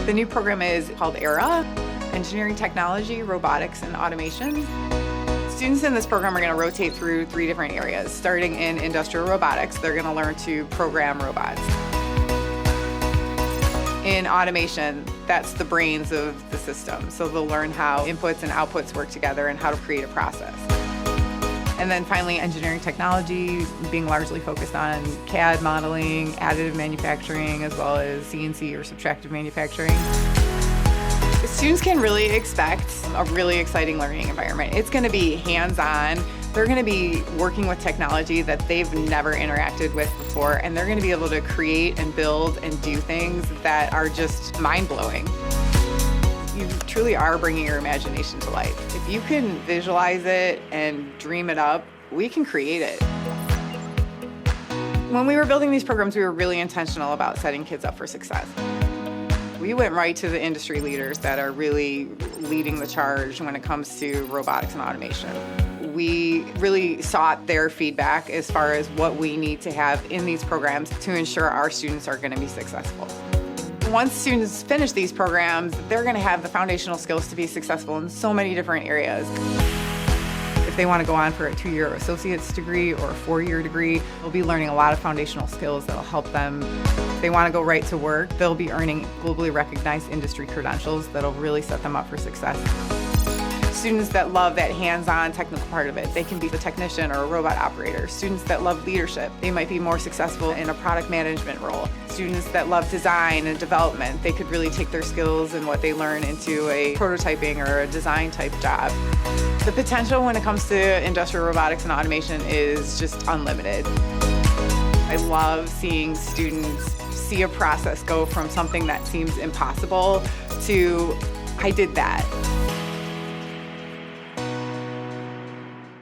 The new program is called ERA, Engineering Technology, Robotics, and Automation. Students in this program are going to rotate through 3 different areas. Starting in industrial robotics, they're going to learn to program robots. In automation, that's the brains of the system. So they'll learn how inputs and outputs work together and how to create a process. And then finally, engineering technology, being largely focused on CAD modeling, additive manufacturing, as well as CNC or subtractive manufacturing. Students can really expect a really exciting learning environment. It's going to be hands-on. They're going to be working with technology that they've never interacted with before, and they're going to be able to create and build and do things that are just mind-blowing. You truly are bringing your imagination to life. If you can visualize it and dream it up, we can create it. When we were building these programs, we were really intentional about setting kids up for success. We went right to the industry leaders that are really leading the charge when it comes to robotics and automation. We really sought their feedback as far as what we need to have in these programs to ensure our students are going to be successful. Once students finish these programs, they're going to have the foundational skills to be successful in so many different areas. If they want to go on for a 2-year associate's degree or a 4-year degree, they'll be learning a lot of foundational skills that'll help them. If they want to go right to work, they'll be earning globally recognized industry credentials that'll really set them up for success. Students that love that hands-on technical part of it, they can be the technician or a robot operator. Students that love leadership, they might be more successful in a product management role. Students that love design and development, they could really take their skills and what they learn into a prototyping or a design type job. The potential when it comes to industrial robotics and automation is just unlimited. I love seeing students see a process go from something that seems impossible to, I did that.